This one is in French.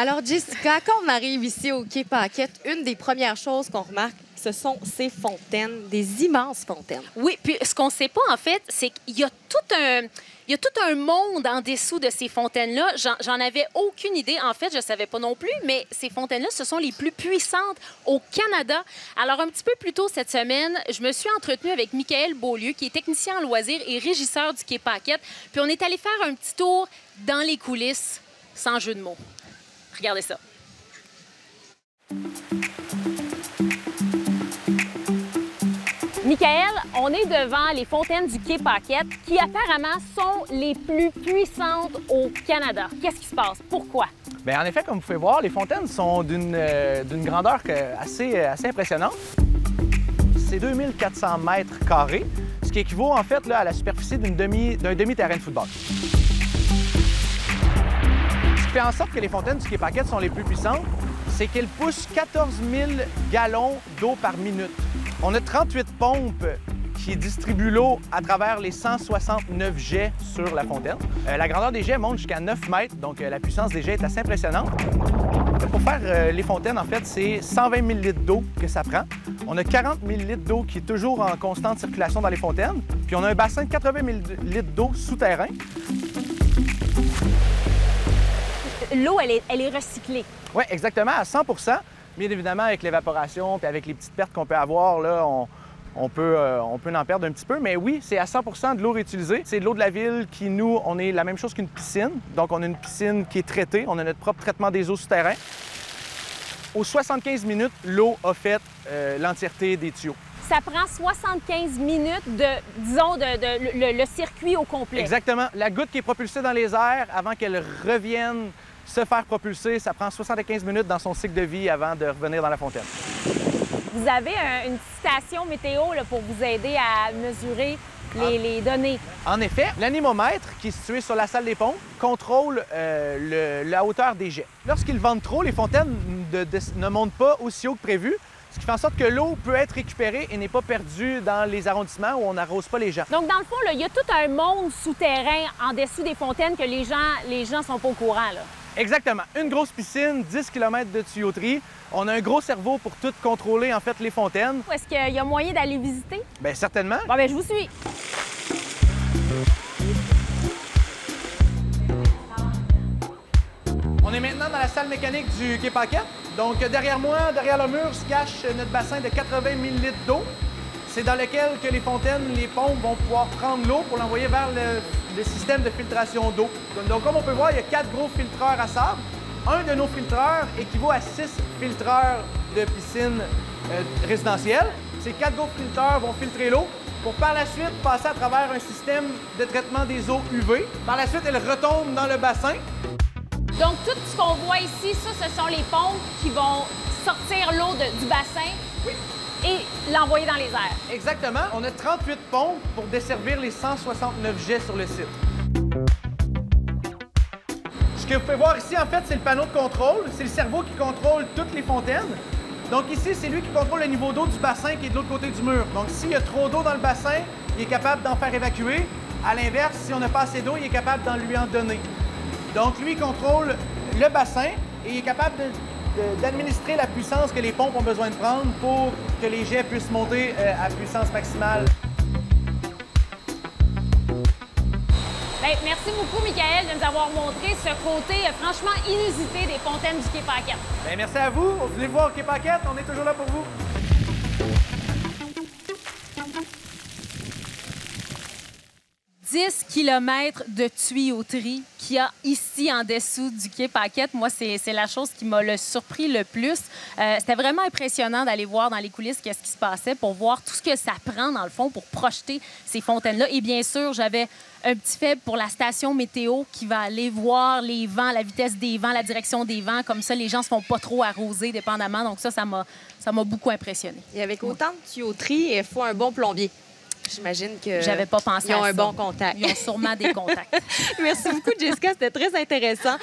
Alors, Jessica, quand on arrive ici au Quai Paquette, une des premières choses qu'on remarque, ce sont ces fontaines, des immenses fontaines. Oui, puis ce qu'on ne sait pas, en fait, c'est qu'il y a tout un monde en dessous de ces fontaines-là. J'en avais aucune idée. En fait, je ne savais pas non plus, mais ces fontaines-là, ce sont les plus puissantes au Canada. Alors, un petit peu plus tôt cette semaine, je me suis entretenue avec Michael Beaulieu, qui est technicien en loisirs et régisseur du Quai Paquette. Puis on est allé faire un petit tour dans les coulisses, sans jeu de mots. Regardez ça. Michael, on est devant les fontaines du Quai Paquette qui apparemment sont les plus puissantes au Canada. Qu'est-ce qui se passe? Pourquoi? Bien, en effet, comme vous pouvez voir, les fontaines sont d'une grandeur assez impressionnante. C'est 2400 mètres carrés, ce qui équivaut en fait là, à la superficie d'un demi-terrain de football. Ce qui fait en sorte que les fontaines du Quai Paquette sont les plus puissantes, c'est qu'elles poussent 14 000 gallons d'eau par minute. On a 38 pompes qui distribuent l'eau à travers les 169 jets sur la fontaine. La grandeur des jets monte jusqu'à 9 mètres, donc la puissance des jets est assez impressionnante. Pour faire les fontaines, en fait, c'est 120 000 litres d'eau que ça prend. On a 40 000 litres d'eau qui est toujours en constante circulation dans les fontaines. Puis on a un bassin de 80 000 litres d'eau souterrain. L'eau, elle est recyclée. Oui, exactement, à 100 %. Bien évidemment, avec l'évaporation puis avec les petites pertes qu'on peut avoir, là, on peut en perdre un petit peu. Mais oui, c'est à 100 % de l'eau réutilisée. C'est de l'eau de la ville qui, nous, on est la même chose qu'une piscine. Donc, on a une piscine qui est traitée. On a notre propre traitement des eaux souterrains. Aux 75 minutes, l'eau a fait l'entièreté des tuyaux. Ça prend 75 minutes le circuit au complet. Exactement. La goutte qui est propulsée dans les airs avant qu'elle revienne se faire propulser, ça prend 75 minutes dans son cycle de vie avant de revenir dans la fontaine. Vous avez une station météo là, pour vous aider à mesurer les données. En effet, l'anémomètre, qui est situé sur la salle des pompes, contrôle la hauteur des jets. Lorsqu'ils vendent trop, les fontaines ne montent pas aussi haut que prévu, ce qui fait en sorte que l'eau peut être récupérée et n'est pas perdue dans les arrondissements où on n'arrose pas les gens. Donc, dans le fond, il y a tout un monde souterrain en dessous des fontaines que les gens sont pas au courant. Là. Exactement. Une grosse piscine, 10 km de tuyauterie. On a un gros cerveau pour tout contrôler, en fait, les fontaines. Est-ce qu'il y a moyen d'aller visiter? Bien, certainement. Bon, bien, je vous suis. On est maintenant dans la salle mécanique du Quai Paquette. Donc, derrière moi, derrière le mur, se cache notre bassin de 80 000 litres d'eau. C'est dans lequel que les fontaines, les pompes vont pouvoir prendre l'eau pour l'envoyer vers le système de filtration d'eau. Donc, comme on peut voir, il y a 4 gros filtreurs à sable. Un de nos filtreurs équivaut à 6 filtreurs de piscine résidentielle. Ces 4 gros filtreurs vont filtrer l'eau pour par la suite passer à travers un système de traitement des eaux UV. Par la suite, elle retombe dans le bassin. Donc, tout ce qu'on voit ici, ça, ce sont les pompes qui vont sortir l'eau du bassin. Oui. Et l'envoyer dans les airs. Exactement. On a 38 pompes pour desservir les 169 jets sur le site. Ce que vous pouvez voir ici, en fait, c'est le panneau de contrôle. C'est le cerveau qui contrôle toutes les fontaines. Donc ici, c'est lui qui contrôle le niveau d'eau du bassin qui est de l'autre côté du mur. Donc s'il y a trop d'eau dans le bassin, il est capable d'en faire évacuer. À l'inverse, si on n'a pas assez d'eau, il est capable d'en lui en donner. Donc lui, il contrôle le bassin et il est capable d'administrer la puissance que les pompes ont besoin de prendre pour que les jets puissent monter à puissance maximale. Bien, merci beaucoup, Michael, de nous avoir montré ce côté franchement inusité des fontaines du Quai Paquette. Bien, merci à vous. Venez voir au Quai Paquette, on est toujours là pour vous. 10 km de tuyauterie qu'il y a ici en dessous du Quai Paquette. Moi, c'est la chose qui m'a surpris le plus. C'était vraiment impressionnant d'aller voir dans les coulisses qu'est-ce qui se passait pour voir tout ce que ça prend, dans le fond, pour projeter ces fontaines-là. Et bien sûr, j'avais un petit faible pour la station météo qui va aller voir les vents, la vitesse des vents, la direction des vents. Comme ça, les gens se font pas trop arroser dépendamment. Donc ça m'a beaucoup impressionné. Et avec autant de tuyauterie, il faut un bon plombier. J'imagine que j'avais pas pensé ils ont à un ça. bon contact. Ils ont sûrement des contacts. Merci beaucoup, Jessica. C'était très intéressant.